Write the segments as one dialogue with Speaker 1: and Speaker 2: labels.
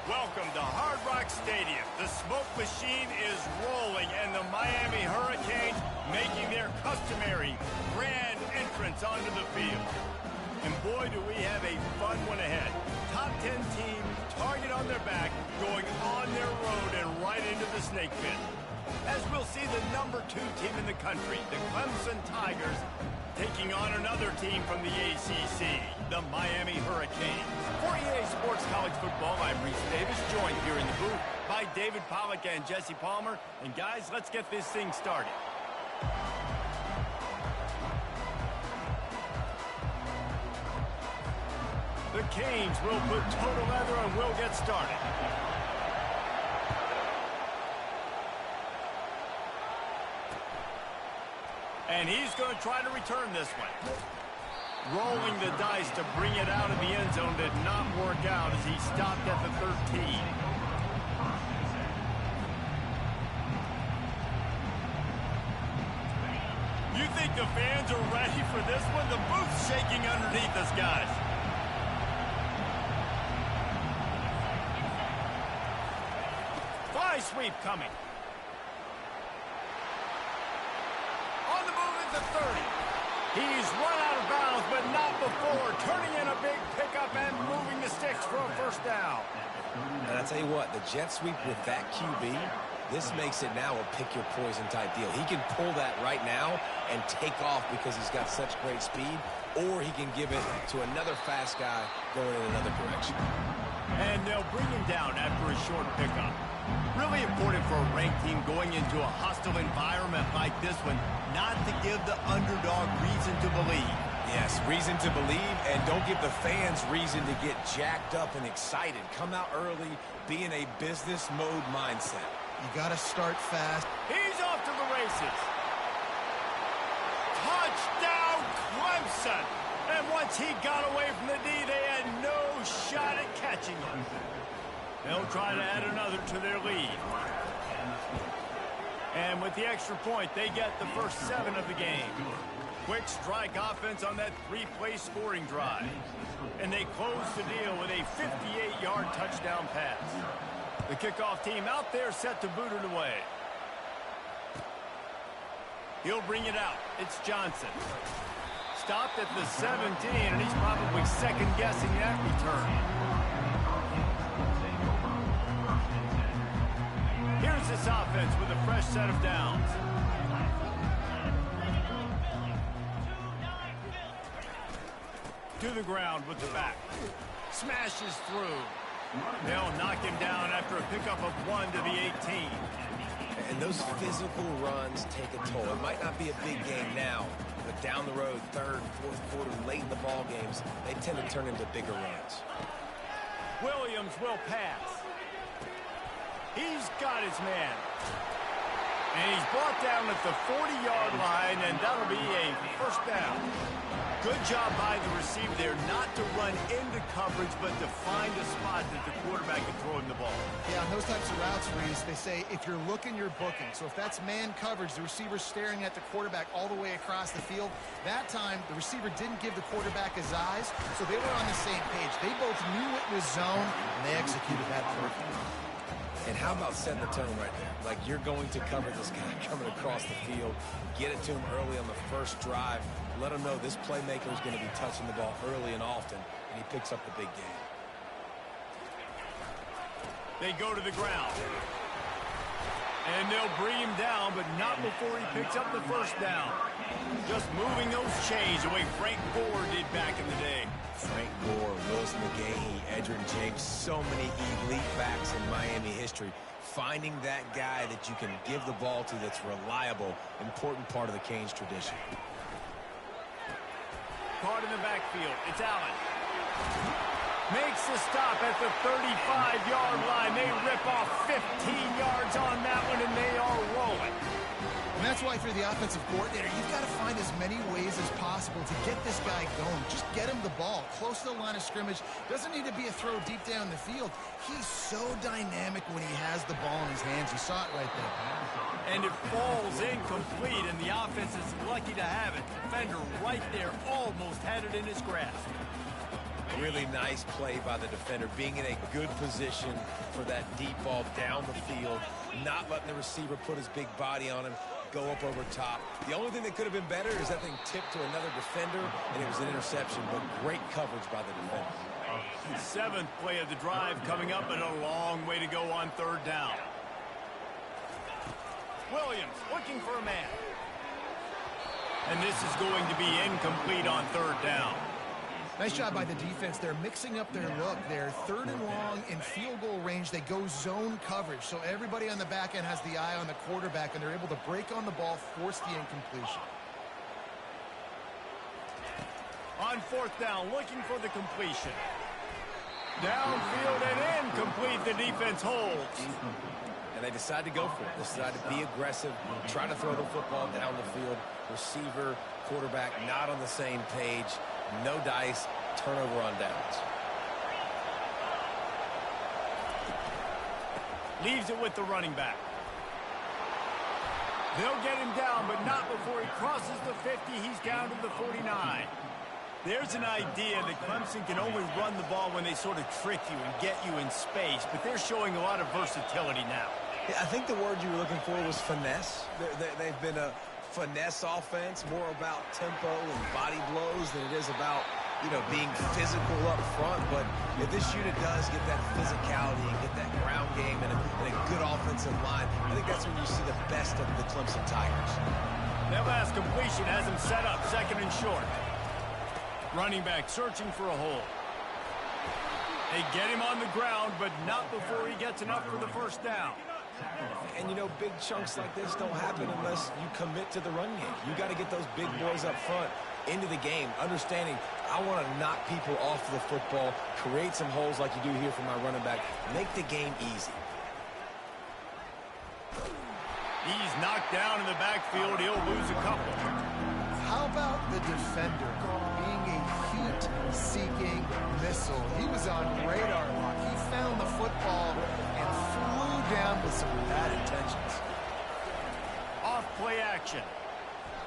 Speaker 1: Welcome to Hard Rock Stadium. The smoke machine is rolling, and the Miami Hurricanes making their customary grand entrance onto the field. And boy, do we have a fun one ahead. Top 10 team, target on their back, going on their road and right into the snake pit. As we'll see the number 2 team in the country, the Clemson Tigers, taking on another team from the ACC, the Miami Hurricanes. For EA Sports College Football, I'm Reese Davis, joined here in the booth by David Pollack and Jesse Palmer. And guys, let's get this thing started. The Canes will put total leather and we'll get started. And he's going to try to return this one. Rolling the dice to bring it out of the end zone did not work out as he stopped at the 13. You think the fans are ready for this one? The booth's shaking underneath us, guys. Fly sweep coming. On the move at the 30. He's run out of bounds, but not before. Turning in a big pickup and moving the sticks for a first down.
Speaker 2: And I'll tell you what, the jet sweep with that QB, this makes it now a pick-your-poison type deal. He can pull that right now and take off because he's got such great speed, or he can give it to another fast guy going in another direction.
Speaker 1: And they'll bring him down after a short pickup. Really important for a ranked team going into a hostile environment like this one, not to give the underdog reason to believe.
Speaker 2: Yes, reason to believe, and don't give the fans reason to get jacked up and excited. Come out early, be in a business mode mindset.
Speaker 3: You got to start fast.
Speaker 1: He's off to the races. Touchdown, Clemson! And once he got away from the D, they had no shot at catching him. They'll try to add another to their lead. And with the extra point, they get the first 7 of the game. Quick strike offense on that 3-play scoring drive. And they close the deal with a 58-yard touchdown pass. The kickoff team out there set to boot it away. He'll bring it out. It's Johnson. Stopped at the 17, and he's probably second-guessing that return. Here's this offense with a fresh set of downs. To the ground with the back. Smashes through. They'll knock him down after a pickup of 1 to the 18.
Speaker 2: And those physical runs take a toll. It might not be a big game now, but down the road, 3rd, 4th quarter, late in the ball games, they tend to turn into bigger runs.
Speaker 1: Williams will pass. He's got his man. And he's brought down at the 40-yard line, and that'll be a first down. Good job by the receiver there not to run into coverage, but to find a spot that the quarterback can throw him the ball.
Speaker 3: Yeah, on those types of routes, Reese, they say if you're looking, you're booking. So if that's man coverage, the receiver's staring at the quarterback all the way across the field. That time, the receiver didn't give the quarterback his eyes, so they were on the same page. They both knew it was zone, and they executed that perfectly.
Speaker 2: And how about setting the tone right there? Like, you're going to cover this guy coming across the field, get it to him early on the first drive, let him know this playmaker is going to be touching the ball early and often, and he picks up the big game.
Speaker 1: They go to the ground. And they'll bring him down, but not before he picks up the first down. Just moving those chains the way Frank Gore did back in the day.
Speaker 2: Frank Gore, Willis McGahee, Edgerrin James, so many elite backs in Miami history. Finding that guy that you can give the ball to that's reliable, important part of the Canes tradition.
Speaker 1: Caught in the backfield. It's Allen. Makes the stop at the 35-yard line. They rip off 15 yards on that one, and they are rolling.
Speaker 3: And that's why, for the offensive coordinator, you've got to find as many ways as possible to get this guy going. Just get him the ball close to the line of scrimmage. Doesn't need to be a throw deep down the field. He's so dynamic when he has the ball in his hands. You saw it right there.
Speaker 1: And it falls incomplete, and the offense is lucky to have it. Defender right there almost had it in his grasp.
Speaker 2: Really nice play by the defender, being in a good position for that deep ball down the field, not letting the receiver put his big body on him, go up over top. The only thing that could have been better is that thing tipped to another defender, and it was an interception, but great coverage by the defender.
Speaker 1: 7th play of the drive coming up, and a long way to go on 3rd down. Williams looking for a man. And this is going to be incomplete on 3rd down.
Speaker 3: Nice job by the defense. They're mixing up their look. They're 3rd and long in field goal range. They go zone coverage. So everybody on the back end has the eye on the quarterback, and they're able to break on the ball, force the incompletion.
Speaker 1: On 4th down, looking for the completion. Downfield and incomplete. The defense holds.
Speaker 2: And they decide to go for it. They decide to be aggressive, try to throw the football down the field. Receiver, quarterback, not on the same page. No dice, turnover on downs.
Speaker 1: Leaves it with the running back. They'll get him down, but not before he crosses the 50. He's down to the 49. There's an idea that Clemson can only run the ball when they sort of trick you and get you in space, but they're showing a lot of versatility now.
Speaker 2: Yeah, I think the word you were looking for was finesse. They've been a finesse offense, more about tempo and body blows than it is about, being physical up front. But if this unit does get that physicality and get that ground game and a good offensive line, I think that's when you see the best of the Clemson Tigers.
Speaker 1: That last completion has him set up 2nd and short. Running back searching for a hole. They get him on the ground, but not before he gets enough for the 1st down.
Speaker 2: And, big chunks like this don't happen unless you commit to the run game. You got to get those big boys up front into the game, understanding I want to knock people off the football, create some holes like you do here for my running back, make the game easy.
Speaker 1: He's knocked down in the backfield. He'll lose a couple.
Speaker 3: How about the defender being a heat-seeking missile? He was on radar lock. He found the football and flew down with some bad intentions.
Speaker 1: Off play action.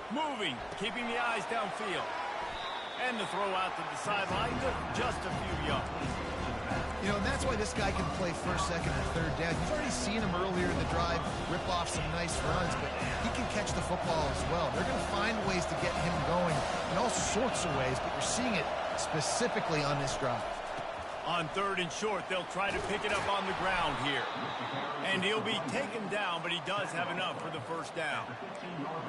Speaker 1: Moving, keeping the eyes downfield. And the throw out to the sideline to just a few yards.
Speaker 3: And that's why this guy can play 1st, 2nd, and 3rd down. You've already seen him earlier in the drive rip off some nice runs, but he can catch the football as well. They're going to find ways to get him going in all sorts of ways, but you're seeing it specifically on this drive.
Speaker 1: On 3rd and short, they'll try to pick it up on the ground here. And he'll be taken down, but he does have enough for the 1st down.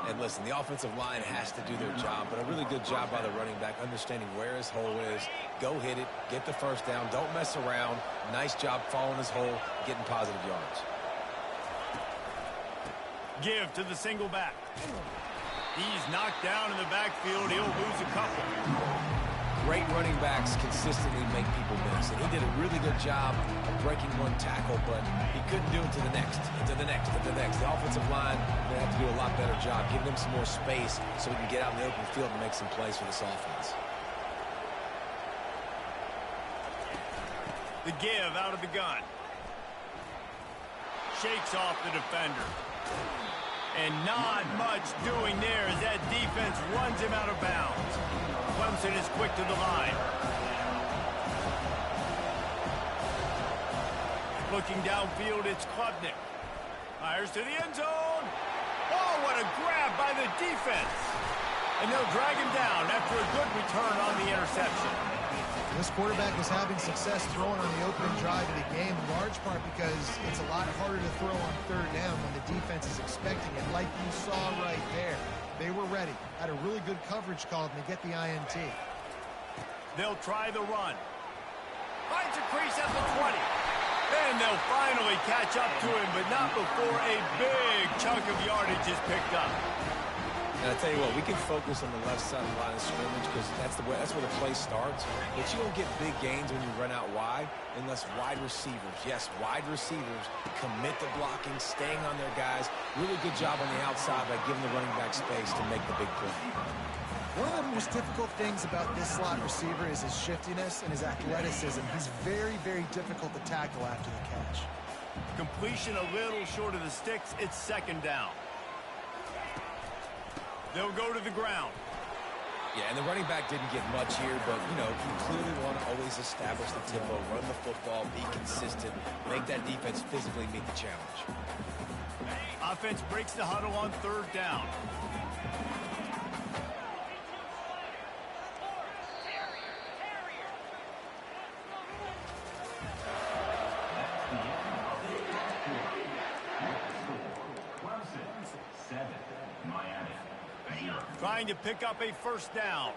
Speaker 2: And listen, the offensive line has to do their job, but a really good job by the running back, understanding where his hole is. Go hit it, get the 1st down, don't mess around. Nice job following his hole, getting positive yards.
Speaker 1: Give to the single back. He's knocked down in the backfield. He'll lose a couple.
Speaker 2: Great running backs consistently make people miss, and he did a really good job of breaking one tackle, but he couldn't do it to the next, and to the next, and to the next. The offensive line going to have to do a lot better job, giving him some more space so he can get out in the open field and make some plays for this offense.
Speaker 1: The give out of the gun. Shakes off the defender. And not much doing there as that defense runs him out of bounds. Clemson is quick to the line. Looking downfield, it's Klubnik. Fires to the end zone. Oh, what a grab by the defense. And they'll drag him down after a good return on the interception.
Speaker 3: This quarterback was having success throwing on the opening drive of the game, in large part because it's a lot harder to throw on 3rd down when the defense is expecting it, like you saw right there. They were ready, had a really good coverage call, and they get the INT.
Speaker 1: They'll try the run. Finds a crease at the 20. And they'll finally catch up to him, but not before a big chunk of yardage is picked up.
Speaker 2: And I tell you what, we can focus on the left side of the line of scrimmage because that's where the play starts. But you don't get big gains when you run out wide unless wide receivers, yes, wide receivers, commit to blocking, staying on their guys. Really good job on the outside by giving the running back space to make the big play.
Speaker 3: One of the most difficult things about this slot receiver is his shiftiness and his athleticism. He's very, very difficult to tackle after the catch.
Speaker 1: Completion a little short of the sticks. It's 2nd down. They'll go to the ground.
Speaker 2: Yeah, and the running back didn't get much here, but, you know, you clearly want to always establish the tempo, run the football, be consistent, make that defense physically meet the challenge.
Speaker 1: Offense breaks the huddle on 3rd down. Trying to pick up a 1st down.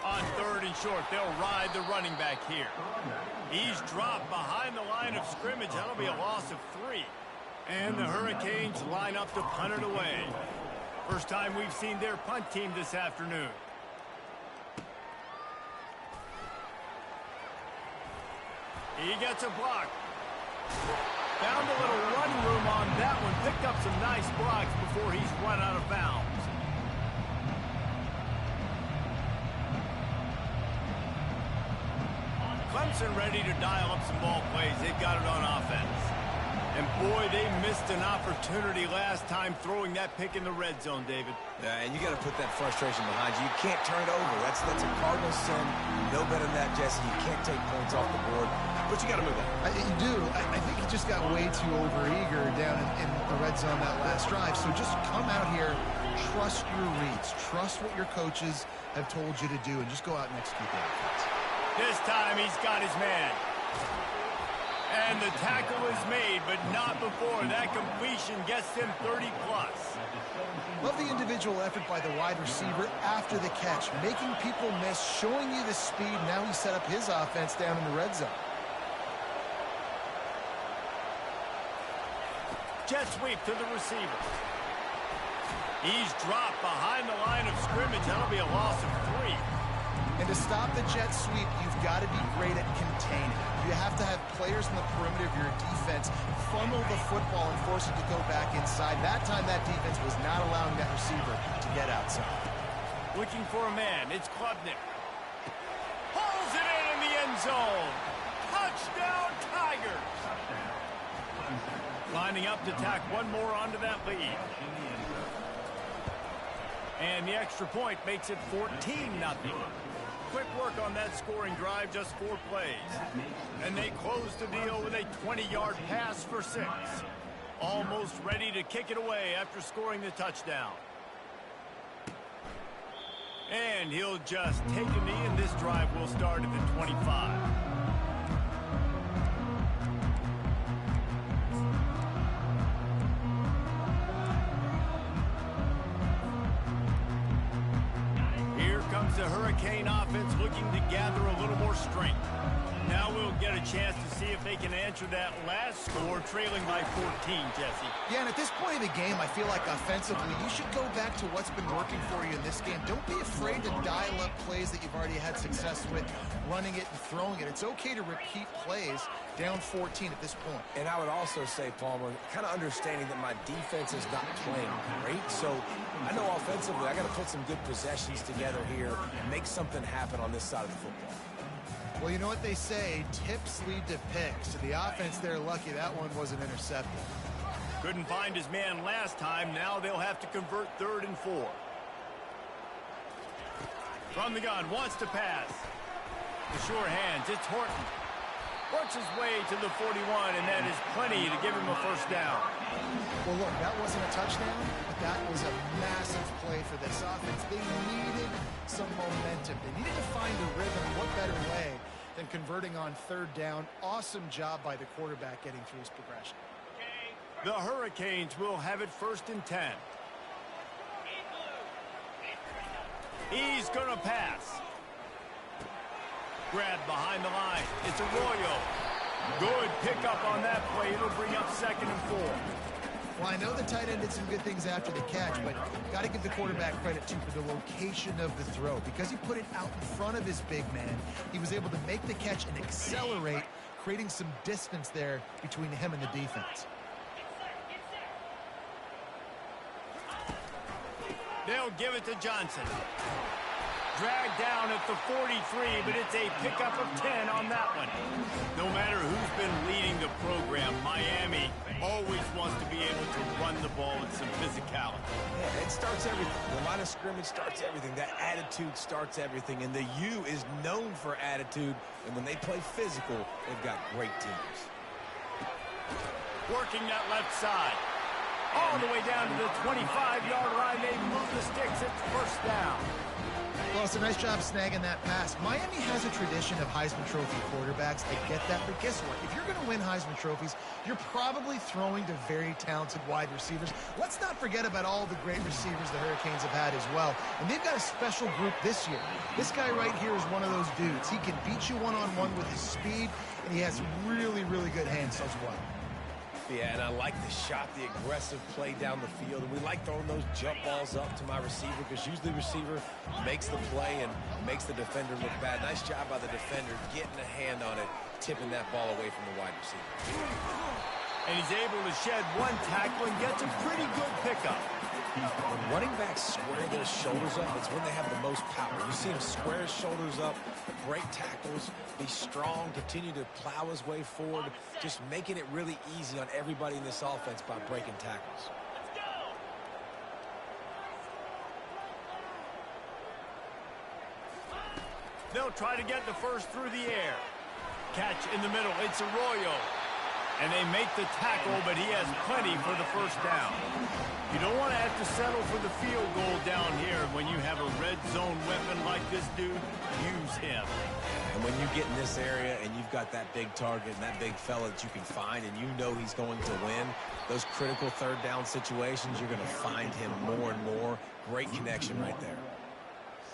Speaker 1: On 3rd and short, they'll ride the running back here. He's dropped behind the line of scrimmage. That'll be a loss of 3. And the Hurricanes line up to punt it away. First time we've seen their punt team this afternoon. He gets a block. Found a little run room on that one. Picked up some nice blocks before he's run out of bounds. Clemson ready to dial up some ball plays. They've got it on offense. And boy, they missed an opportunity last time throwing that pick in the red zone, David.
Speaker 2: Yeah, and you got to put that frustration behind you. You can't turn it over. That's a cardinal sin. No better than that, Jesse. You can't take points off the board. But you got to move on.
Speaker 3: You do. I think he just got way too overeager down in the red zone that last drive. So just come out here, trust your reads, trust what your coaches have told you to do, and just go out and execute the offense.
Speaker 1: This time he's got his man. And the tackle is made, but not before. That completion gets him 30+.
Speaker 3: Love the individual effort by the wide receiver after the catch, making people miss, showing you the speed. Now he set up his offense down in the red zone.
Speaker 1: Jet sweep to the receiver. He's dropped behind the line of scrimmage. That'll be a loss of 3.
Speaker 3: And to stop the jet sweep, you've got to be great at containing. You have to have players in the perimeter of your defense funnel the football and force it to go back inside. That time, that defense was not allowing that receiver to get outside.
Speaker 1: Looking for a man. It's Klubnik. Pulls it in the end zone. Touchdown, Tigers. Lining up to tack one more onto that lead. And the extra point makes it 14-0. Quick work on that scoring drive, just 4 plays. And they close the deal with a 20-yard pass for 6. Almost ready to kick it away after scoring the touchdown. And he'll just take a knee, and this drive will start at the 25. The Hurricane offense looking to gather a little more strength. Now we'll get a chance to see if they can answer that last score, trailing by 14, Jesse.
Speaker 3: Yeah, and at this point of the game, I feel like offensively, you should go back to what's been working for you in this game. Don't be afraid to dial up plays that you've already had success with, running it and throwing it. It's okay to repeat plays down 14 at this point.
Speaker 2: And I would also say, Palmer, kind of understanding that my defense is not playing great. So I know offensively I got to put some good possessions together here, make something happen on this side of the football.
Speaker 3: Well, you know what they say, tips lead to picks. So the offense, they're lucky that one wasn't intercepted.
Speaker 1: Couldn't find his man last time. Now they'll have to convert 3rd and 4. From the gun, wants to pass. The sure hands, it's Horton. Works his way to the 41, and that is plenty to give him a 1st down.
Speaker 3: Well, look, that wasn't a touchdown, but that was a massive play for this offense. They needed some momentum. They needed to find a rhythm. What better way than converting on 3rd down? Awesome job by the quarterback getting through his progression.
Speaker 1: The Hurricanes will have it 1st and 10. He's going to pass. Grab behind the line. It's Arroyo. Good pickup on that play. It'll bring up 2nd and 4.
Speaker 3: Well, I know the tight end did some good things after the catch, but got to give the quarterback credit, too, for the location of the throw. Because he put it out in front of his big man, he was able to make the catch and accelerate, creating some distance there between him and the defense.
Speaker 1: They'll give it to Johnson. Dragged down at the 43, but it's a pickup of 10 on that one. No matter who's been leading the program, Miami always wants to be able to run the ball with some physicality.
Speaker 2: Yeah, it starts everything. The line of scrimmage starts everything. That attitude starts everything. And the U is known for attitude. And when they play physical, they've got great teams.
Speaker 1: Working that left side. All the way down to the 25-yard line. They move the sticks. It's first down.
Speaker 3: Well, it's a nice job snagging that pass. Miami has a tradition of Heisman Trophy quarterbacks. I get that, but guess what? If you're going to win Heisman Trophies, you're probably throwing to very talented wide receivers. Let's not forget about all the great receivers the Hurricanes have had as well. And they've got a special group this year. This guy right here is one of those dudes. He can beat you one-on-one with his speed, and he has really, really good hands as well.
Speaker 2: Yeah, and I like the shot, the aggressive play down the field. And we like throwing those jump balls up to my receiver because usually the receiver makes the play and makes the defender look bad. Nice job by the defender getting a hand on it, tipping that ball away from the wide receiver.
Speaker 1: And he's able to shed one tackle and gets a pretty good pickup.
Speaker 2: When running backs square their shoulders up, it's when they have the most power. You see him square his shoulders up, break tackles, be strong, continue to plow his way forward, just making it really easy on everybody in this offense by breaking tackles.
Speaker 1: They'll try to get the first through the air. Catch in the middle. It's Arroyo. And they make the tackle, but he has plenty for the first down. You don't want to have to settle for the field goal down here. When you have a red zone weapon like this dude, use him.
Speaker 2: And when you get in this area and you've got that big target and that big fella that you can find and you know he's going to win, those critical third down situations, you're going to find him more and more. Great connection right there.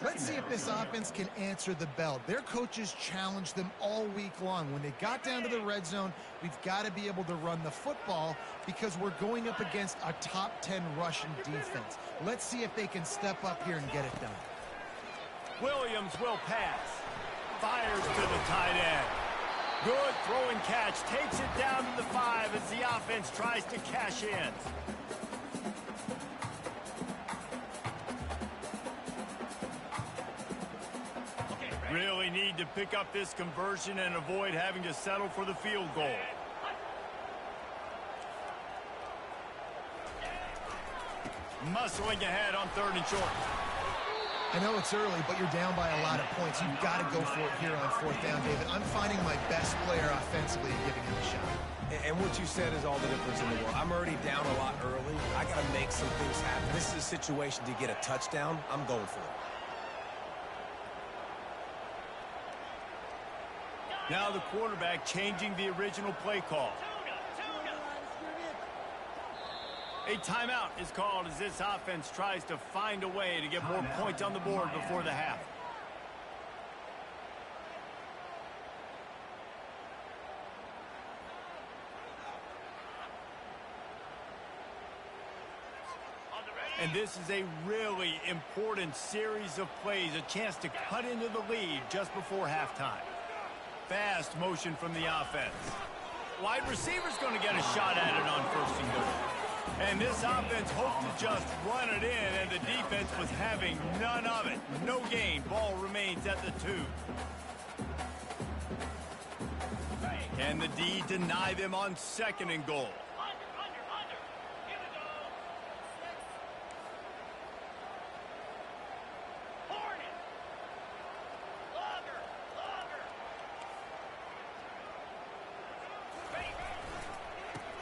Speaker 3: Let's see if this offense can answer the bell. Their coaches challenged them all week long. When they got down to the red zone, we've got to be able to run the football because we're going up against a top 10 Russian defense. Let's see if they can step up here and get it done.
Speaker 1: Williams will pass. Fires to the tight end. Good throw and catch. Takes it down to the 5 as the offense tries to cash in. Really need to pick up this conversion and avoid having to settle for the field goal. Muscling ahead on 3rd and short.
Speaker 3: I know it's early, but you're down by a lot of points. You've got to go for it here on 4th down, David. I'm finding my best player offensively and giving him a shot.
Speaker 2: And what you said is all the difference in the world. I'm already down a lot early. I got to make some things happen. This is a situation to get a touchdown. I'm going for it.
Speaker 1: Now the quarterback changing the original play call. A timeout is called as this offense tries to find a way to get more points on the board before the half. And this is a really important series of plays, a chance to cut into the lead just before halftime. Fast motion from the offense. Wide receiver's going to get a shot at it on 1st and goal. And this offense hoped to just run it in, and the defense was having none of it. No gain. Ball remains at the 2. Can the D deny them on 2nd and goal?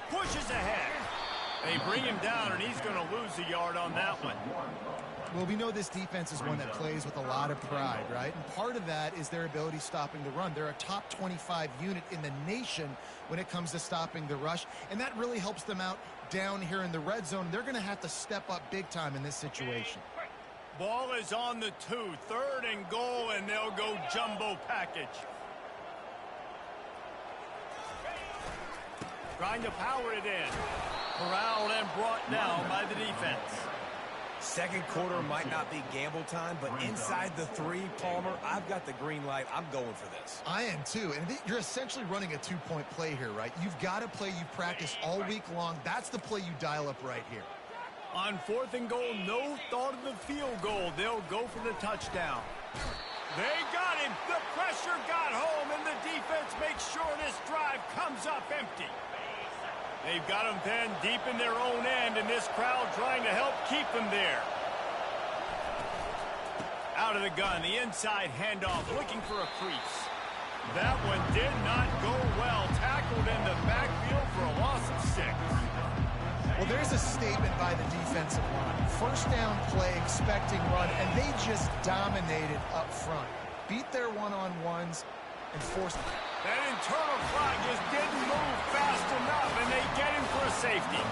Speaker 1: Pushes ahead. They bring him down, and he's going to lose a yard on that one.
Speaker 3: Well, we know this defense is one that plays with a lot of pride, right? And part of that is their ability stopping the run. They're a top 25 unit in the nation when it comes to stopping the rush, and that really helps them out down here in the red zone. They're going to have to step up big time in this situation.
Speaker 1: Ball is on the 2. 3rd and goal, and they'll go jumbo package. Trying to power it in. Corralled and brought down by the defense.
Speaker 2: Second quarter might not be gamble time, but inside the 3, Palmer, I've got the green light. I'm going for this.
Speaker 3: I am too. And you're essentially running a 2-point play here, right? You've got a play you've practiced all week long. That's the play you dial up right here.
Speaker 1: On 4th and goal, no thought of the field goal. They'll go for the touchdown. They got him. The pressure got home, and the defense makes sure this drive comes up empty. They've got them then deep in their own end, and this crowd trying to help keep them there. Out of the gun, the inside handoff, looking for a crease. That one did not go well. Tackled in the backfield for a loss of 6.
Speaker 3: Well, there's a statement by the defensive line. First down play, expecting run, and they just dominated up front. Beat their one-on-ones and forced.
Speaker 1: That internal clock just didn't move fast enough, and they get him for a safety.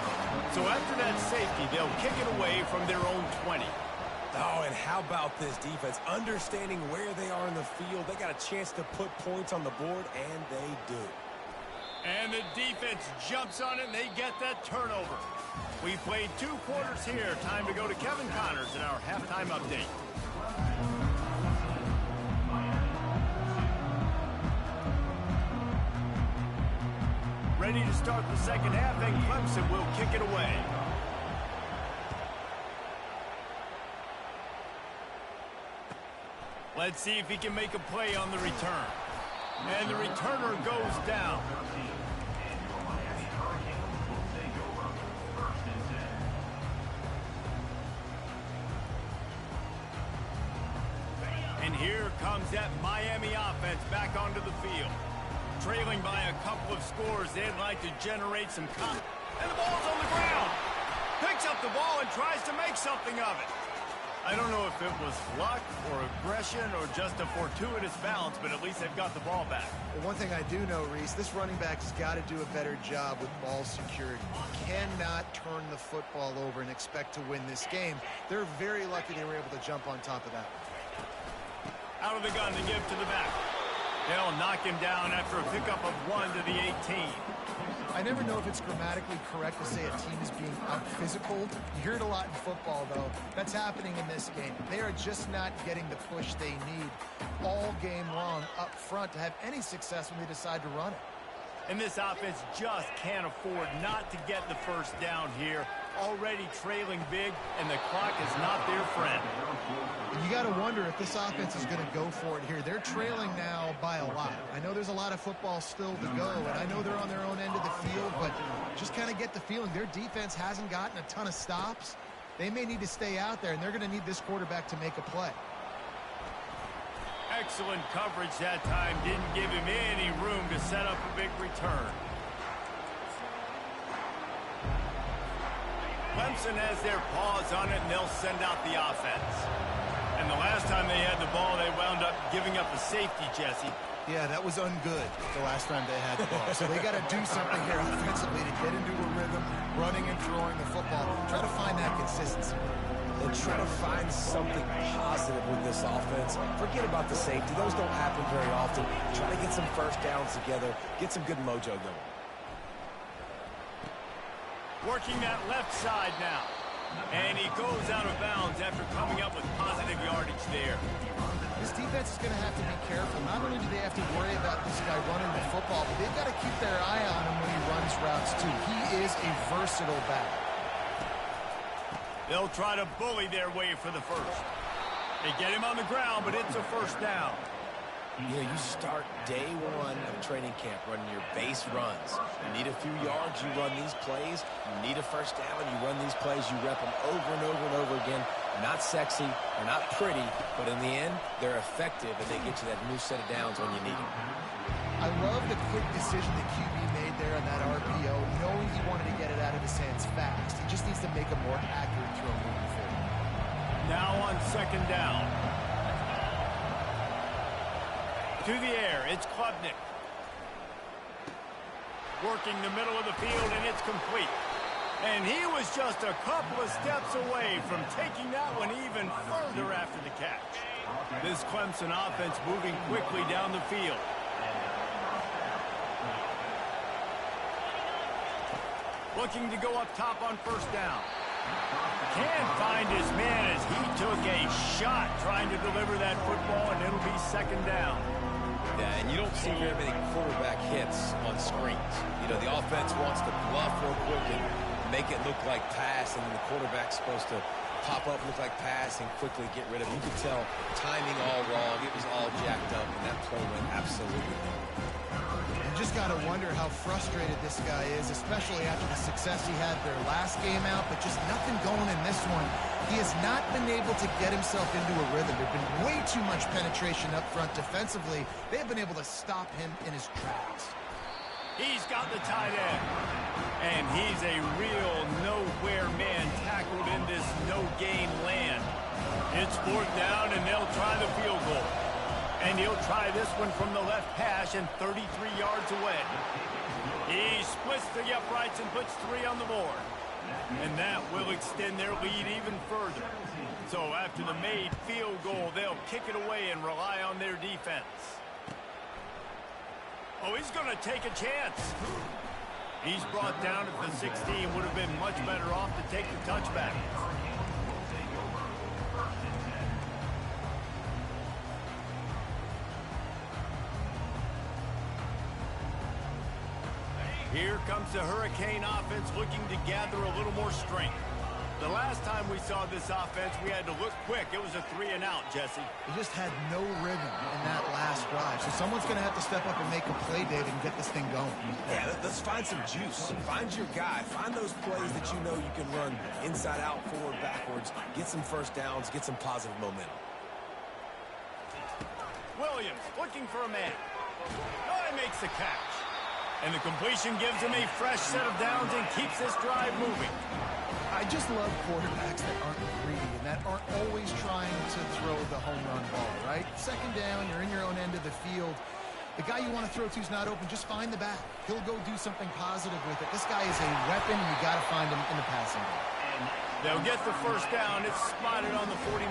Speaker 1: So after that safety, they'll kick it away from their own 20.
Speaker 2: Oh, and how about this defense? Understanding where they are in the field. They got a chance to put points on the board, and they do.
Speaker 1: And the defense jumps on it, and they get that turnover. We played 2 quarters here. Time to go to Kevin Connors in our halftime update. Ready to start the second half, and Clemson will kick it away. Let's see if he can make a play on the return. And the returner goes down. And here comes that Miami offense back onto the field. Trailing by a couple of scores, they'd like to generate some and the ball's on the ground. Picks up the ball and tries to make something of it. I don't know if it was luck or aggression or just a fortuitous bounce, but at least they've got the ball back.
Speaker 3: Well, one thing I do know, Reese, this running back has got to do a better job with ball security. Cannot turn the football over and expect to win this game. They're very lucky they were able to jump on top of that.
Speaker 1: Out of the gun to give to the back. They'll knock him down after a pickup of 1 to the 18.
Speaker 3: I never know if it's grammatically correct to say a team is being out-physical. You hear it a lot in football, though. That's happening in this game. They are just not getting the push they need all game long up front to have any success when they decide to run it.
Speaker 1: And this offense just can't afford not to get the first down here. Already trailing big, and the clock is not their friend.
Speaker 3: You got to wonder if this offense is going to go for it here. They're trailing now by a lot. I know there's a lot of football still to go, and I know they're on their own end of the field, but just kind of get the feeling their defense hasn't gotten a ton of stops. They may need to stay out there, and they're going to need this quarterback to make a play.
Speaker 1: Excellent coverage that time. Didn't give him any room to set up a big return. Clemson has their paws on it, and they'll send out the offense. And the last time they had the ball, they wound up giving up a safety, Jesse.
Speaker 3: Yeah, that was ungood the last time they had the ball. So they got to do something here offensively to get into a rhythm, running and throwing the football. Try to find that consistency.
Speaker 2: And try to find something positive with this offense. Forget about the safety. Those don't happen very often. Try to get some first downs together. Get some good mojo going.
Speaker 1: Working that left side now. And he goes out of bounds after coming up with positive yardage there.
Speaker 3: This defense is going to have to be careful. Not only do they have to worry about this guy running the football, but they've got to keep their eye on him when he runs routes too. He is a versatile back.
Speaker 1: They'll try to bully their way for the first. They get him on the ground, but it's a first down.
Speaker 2: You know, you start day one of training camp running your base runs. You need a few yards, you run these plays. You need a first down, you run these plays. You rep them over and over and over again. Not sexy, they're not pretty, but in the end, they're effective, and they get you that new set of downs when you need them.
Speaker 3: I love the quick decision the QB made there on that RPO, knowing he wanted to get it out of his hands fast. He just needs to make a more accurate throw moving forward.
Speaker 1: Now on second down. To the air, it's Klubnik. Working the middle of the field, and it's complete. And he was just a couple of steps away from taking that one even further after the catch. This Clemson offense moving quickly down the field. Looking to go up top on first down. Can't find his man as he took a shot trying to deliver that football, and it'll be second down.
Speaker 2: Yeah, and you don't see very many quarterback hits on screens. You know, the offense wants to bluff real quick and make it look like pass, and then the quarterback's supposed to pop up, look like pass, and quickly get rid of it. You could tell timing all wrong. It was all jacked up, and that play went absolutely wrong.
Speaker 3: You just got to wonder how frustrated this guy is, especially after the success he had their last game out, but just nothing going in this one. He has not been able to get himself into a rhythm. There's been way too much penetration up front defensively. They've been able to stop him in his tracks.
Speaker 1: He's got the tight end. And he's a real nowhere man tackled in this no-gain land. It's 4th down, and they'll try the field goal. And he'll try this one from the left hash and 33 yards away. He splits the uprights and puts 3 on the board. And that will extend their lead even further. So after the made field goal, they'll kick it away and rely on their defense. Oh, he's going to take a chance. He's brought down at the 16. Would have been much better off to take the touchback. Here comes the Hurricane offense looking to gather a little more strength. The last time we saw this offense, we had to look quick. It was a 3-and-out, Jesse.
Speaker 3: He just had no rhythm in that last drive. So someone's going to have to step up and make a play, David, and get this thing going.
Speaker 2: Yeah, let's find some juice. Find your guy. Find those plays that you know you can run inside out, forward, backwards. Get some first downs. Get some positive momentum.
Speaker 1: Williams looking for a man. Oh, he makes the catch. And the completion gives him a fresh set of downs and keeps this drive moving.
Speaker 3: I just love quarterbacks that aren't greedy and that aren't always trying to throw the home run ball, right? 2nd down, you're in your own end of the field. The guy you want to throw to is not open. Just find the back. He'll go do something positive with it. This guy is a weapon, and you got to find him in the passing game.
Speaker 1: They'll get the first down. It's spotted on the 49.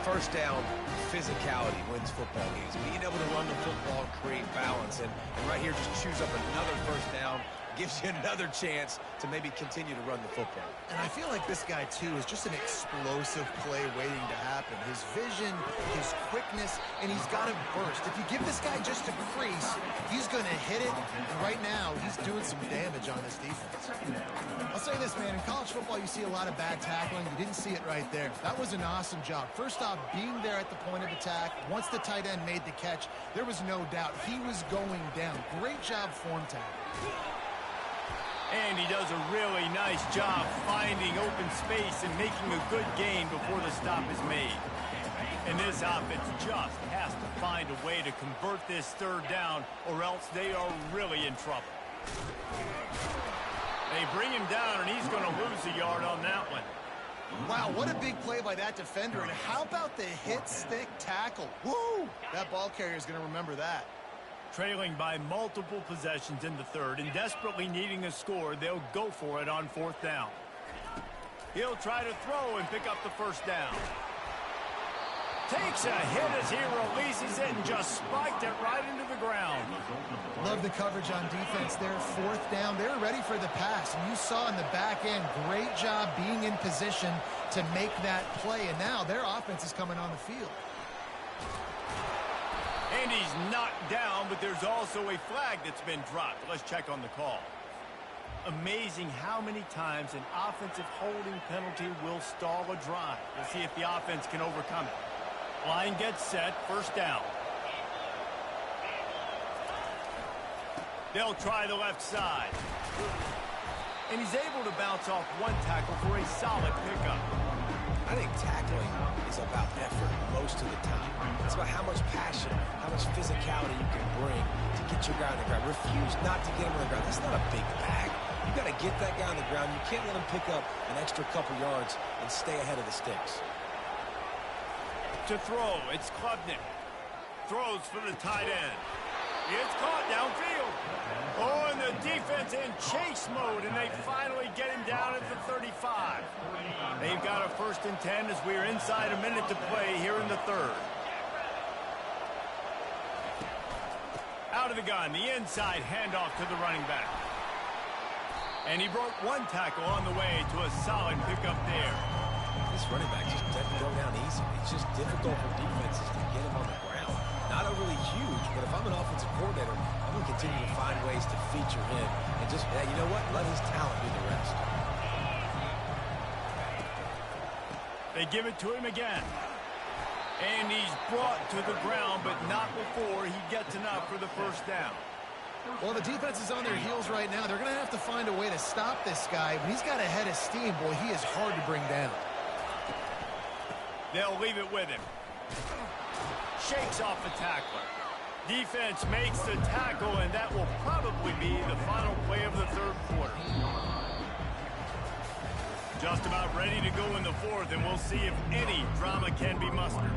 Speaker 2: First down, physicality wins football games. Being able to run the football, create balance, and right here just choose up another first down, gives you another chance to maybe continue to run the football.
Speaker 3: And I feel like this guy, too, is just an explosive play waiting to happen. His vision, his quickness, and he's got to burst. If you give this guy just a crease, he's going to hit it. And right now, he's doing some damage on this defense. I'll say this, man. In college football, you see a lot of bad tackling. You didn't see it right there. That was an awesome job. First off, being there at the point of attack. Once the tight end made the catch, there was no doubt he was going down. Great job form tackling.
Speaker 1: And he does a really nice job finding open space and making a good gain before the stop is made. And this offense just has to find a way to convert this 3rd down, or else they are really in trouble. They bring him down, and he's going to lose a yard on that one.
Speaker 3: Wow, what a big play by that defender. And how about the hit-stick tackle? Woo! That ball carrier is going to remember that.
Speaker 1: Trailing by multiple possessions in the 3rd and desperately needing a score, they'll go for it on 4th down. He'll try to throw and pick up the first down. Takes a hit as he releases it and just spiked it right into the ground.
Speaker 3: Love the coverage on defense there. 4th down. They're ready for the pass. And you saw in the back end, great job being in position to make that play. And now their offense is coming on the field.
Speaker 1: And he's knocked down, but there's also a flag that's been dropped. Let's check on the call. Amazing how many times an offensive holding penalty will stall a drive. We'll see if the offense can overcome it. Line gets set, 1st down. They'll try the left side. And he's able to bounce off one tackle for a solid pickup.
Speaker 2: I think tackling is about effort most of the time. It's about how much passion, how much physicality you can bring to get your guy on the ground. Refuse not to get him on the ground. That's not a big bag. You got to get that guy on the ground. You can't let him pick up an extra couple yards and stay ahead of the sticks.
Speaker 1: To throw, it's Klubnik. Throws for the tight end. It's caught downfield. Oh, and the defense in chase mode, and they finally get him down at the 35. They've got a 1st and 10 as we are inside a minute to play here in the 3rd. Out of the gun, the inside handoff to the running back. And he broke one tackle on the way to a solid pickup there.
Speaker 2: This running back just doesn't go down easy. It's just difficult for defenses to get him on the ground. Not overly huge, but if I'm an offensive coordinator, I'm going to continue to find ways to feature him and just, yeah, you know what? Let his talent do the rest.
Speaker 1: They give it to him again. And he's brought to the ground, but not before he gets enough for the first down.
Speaker 3: Well, the defense is on their heels right now. They're going to have to find a way to stop this guy. When he's got a head of steam, boy, he is hard to bring down.
Speaker 1: They'll leave it with him. Shakes off the tackler. Defense makes the tackle, and that will probably be the final play of the third quarter. Just about ready to go in the fourth, and we'll see if any drama can be mustered.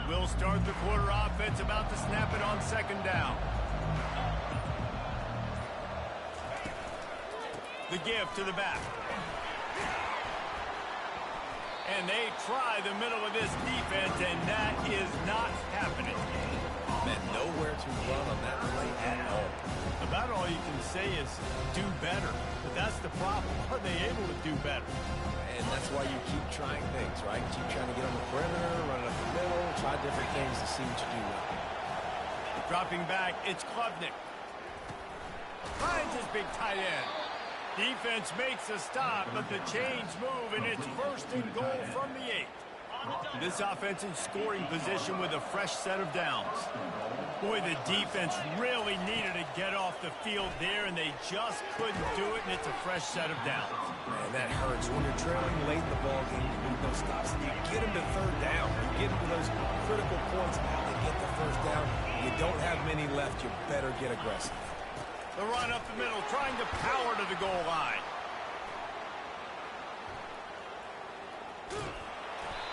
Speaker 1: We'll start the quarter offense, about to snap it on second down. The give to the back. And they try the middle of this defense, and that is not happening.
Speaker 2: Man, nowhere to run on that play at all.
Speaker 1: About all you can say is do better. But that's the problem. Are they able to do better?
Speaker 2: And that's why you keep trying things, right? Keep trying to get on the perimeter, run it up the middle, try different things to see what you do well.
Speaker 1: Dropping back, it's Klubnik. Finds his big tight end. Defense makes a stop, but the chains move, and it's first and goal from the 8. This offense in scoring position with a fresh set of downs. Boy, the defense really needed to get off the field there, and they just couldn't do it, and it's a fresh set of downs.
Speaker 2: Man, that hurts. When you're trailing late in the ballgame, you need those stops, and you get them to third down. You get them to those critical points, now they get the first down. You don't have many left. You better get aggressive.
Speaker 1: The run up the middle, trying to power to the goal line.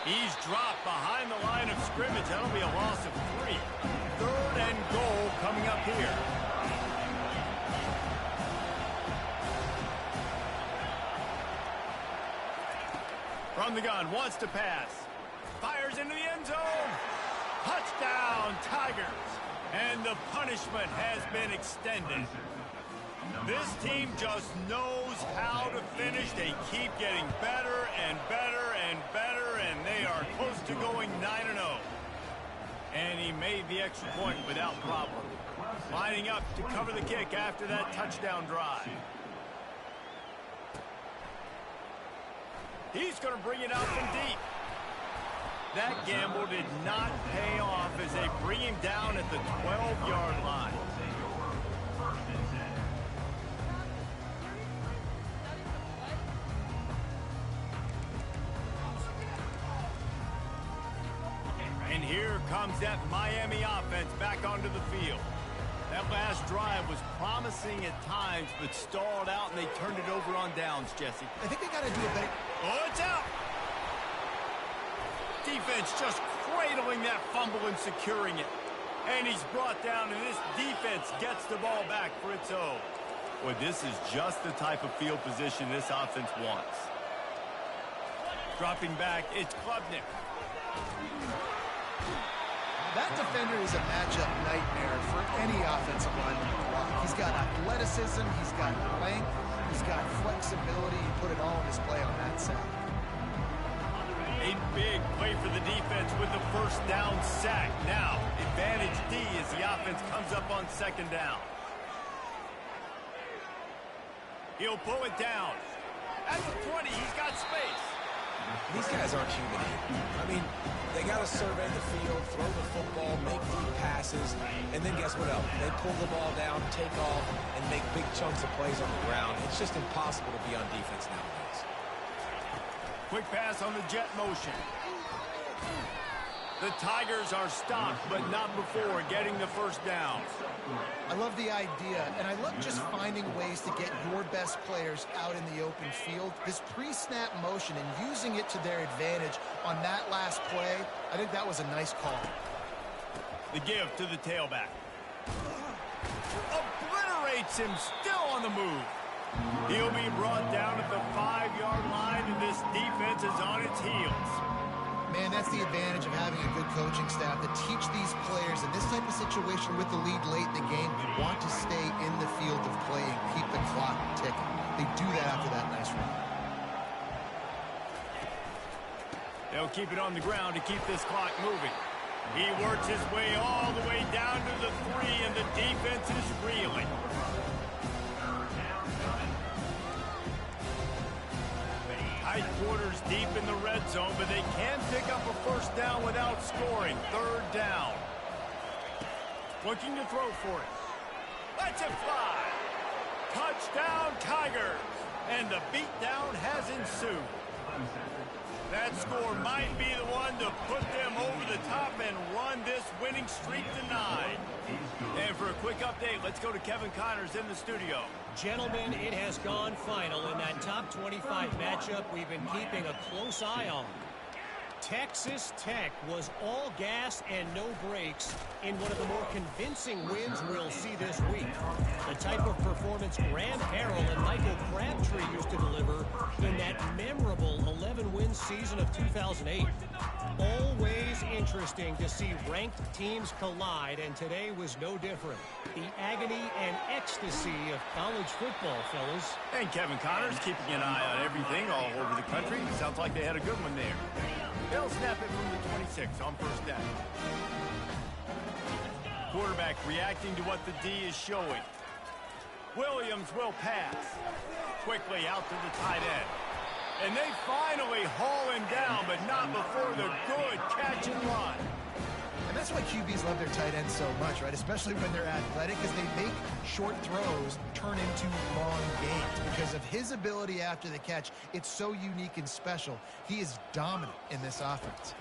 Speaker 1: He's dropped behind the line of scrimmage. That'll be a loss of 3. Third and goal coming up here. From the gun, wants to pass. Fires into the end zone. Touchdown, Tigers. And the punishment has been extended. This team just knows how to finish. They keep getting better and better and better, and they are close to going 9-0. And he made the extra point without problem. Lining up to cover the kick after that touchdown drive. He's going to bring it out from deep. That gamble did not pay off as they bring him down at the 12-yard line. And here comes that Miami offense back onto the field. That last drive was promising at times, but stalled out, and they turned it over on downs, Jesse.
Speaker 3: I think they got to do a better.
Speaker 1: Oh, it's out! Defense just cradling that fumble and securing it. And he's brought down, and this defense gets the ball back for its own. Boy, this is just the type of field position this offense wants. Dropping back, it's Klubnik.
Speaker 3: That defender is a matchup nightmare for any offensive lineman to block. He's got athleticism, he's got length, he's got flexibility. He put it all on display on that side.
Speaker 1: A big play for the defense with the first down sack. Now, advantage D as the offense comes up on second down. He'll pull it down. At the 20, he's got space.
Speaker 2: These guys aren't human. I mean, they got to survey the field, throw the football, make deep passes, and then guess what else? They pull the ball down, take off, and make big chunks of plays on the ground. It's just impossible to be on defense nowadays.
Speaker 1: Quick pass on the jet motion. The Tigers are stopped, but not before getting the first down.
Speaker 3: I love the idea, and I love just finding ways to get your best players out in the open field. This pre-snap motion and using it to their advantage on that last play, I think that was a nice call.
Speaker 1: The give to the tailback. Obliterates him, still on the move. He'll be brought down at the 5-yard line, and this defense is on its heels.
Speaker 3: Man, that's the advantage of having a good coaching staff to teach these players in this type of situation with the lead late in the game. You want to stay in the field of play and keep the clock ticking. They do that after that nice run.
Speaker 1: They'll keep it on the ground to keep this clock moving. He works his way all the way down to the 3, and the defense is reeling. Tight quarters deep in the red zone, but they can pick up a first down without scoring. 3rd down. Looking to throw for it. Lets it fly. Touchdown, Tigers. And the beatdown has ensued. That score might be the one to put them over the top and run this winning streak to 9. And for a quick update, let's go to Kevin Connors in the studio.
Speaker 4: Gentlemen, it has gone final in that top 25 matchup we've been keeping a close eye on. Texas Tech was all gas and no brakes in one of the more convincing wins we'll see this week. The type of performance Graham Harrell and Michael Crabtree used to deliver in that memorable 11-win season of 2008. Always interesting to see ranked teams collide, and today was no different. The agony and ecstasy of college football, fellas.
Speaker 1: And Kevin Connors keeping an eye on everything all over the country. Sounds like they had a good one there. They'll snap it from the 26 on first down. Quarterback reacting to what the D is showing. Williams will pass. Quickly out to the tight end. And they finally haul him down, but not before the good catch and run.
Speaker 3: And that's why QBs love their tight ends so much, right? Especially when they're athletic, because they make short throws turn into long gains. Because of his ability after the catch, it's so unique and special. He is dominant in this offense.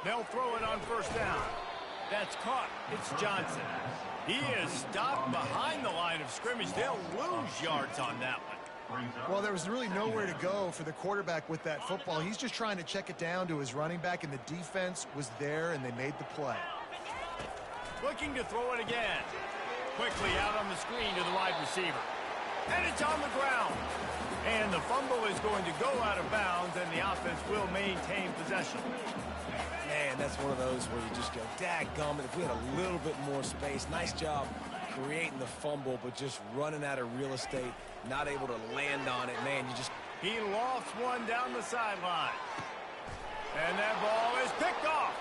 Speaker 1: They'll throw it on first down. That's caught. It's Johnson. He is stopped behind the line of scrimmage. They'll lose yards on that one.
Speaker 3: Well, there was really nowhere to go for the quarterback with that football. He's just trying to check it down to his running back, and the defense was there, and they made the play.
Speaker 1: Looking to throw it again. Quickly out on the screen to the wide receiver. And it's on the ground. And the fumble is going to go out of bounds, and the offense will maintain possession.
Speaker 2: Man, that's one of those where you just go, dadgummit, if we had a little bit more space. Nice job creating the fumble, but just running out of real estate, not able to land on it. Man, you just...
Speaker 1: He lost one down the sideline. And that ball is picked off.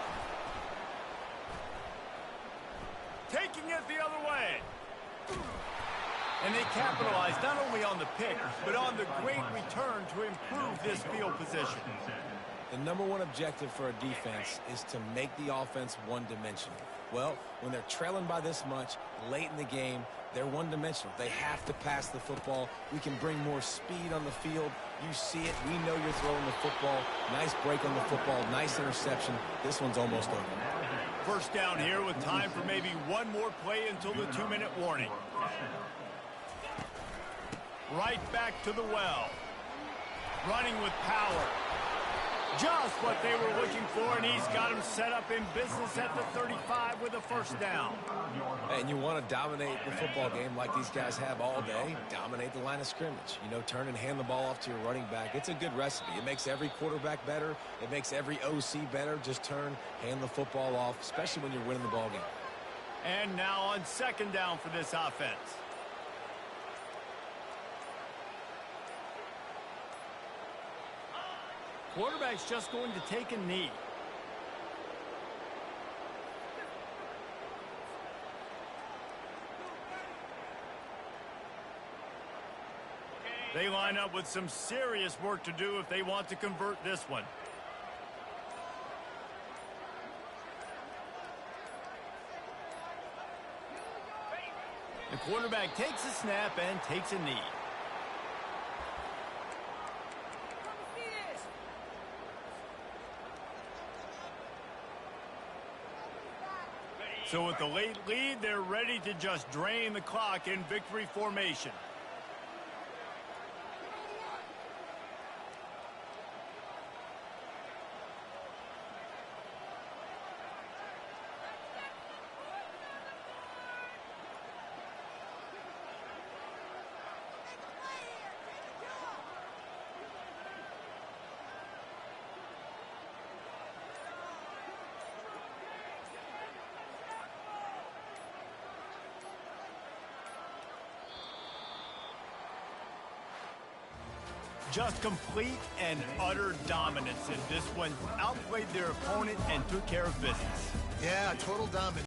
Speaker 1: Taking it the other way. And they capitalized not only on the pick, but on the great return to improve this field position.
Speaker 2: The #1 objective for a defense is to make the offense one-dimensional. Well, when they're trailing by this much late in the game, they're one-dimensional. They have to pass the football. We can bring more speed on the field. You see it. We know you're throwing the football. Nice break on the football. Nice interception. This one's almost over.
Speaker 1: First down here with time for maybe one more play until the 2-minute warning. Right back to the well. Running with power. Just what they were looking for, and he's got him set up in business at the 35 with a first down.
Speaker 2: And you want to dominate the football game like these guys have all day. Dominate the line of scrimmage. You know, turn and hand the ball off to your running back. It's a good recipe. It makes every quarterback better. It makes every OC better. Just turn, hand the football off, especially when you're winning the ball game.
Speaker 1: And now on second down for this offense. Quarterback's just going to take a knee. They line up with some serious work to do if they want to convert this one. The quarterback takes a snap and takes a knee. So with the late lead, they're ready to just drain the clock in victory formation. Just complete and utter dominance in this one. Outplayed their opponent and took care of business.
Speaker 3: Yeah, total dominance.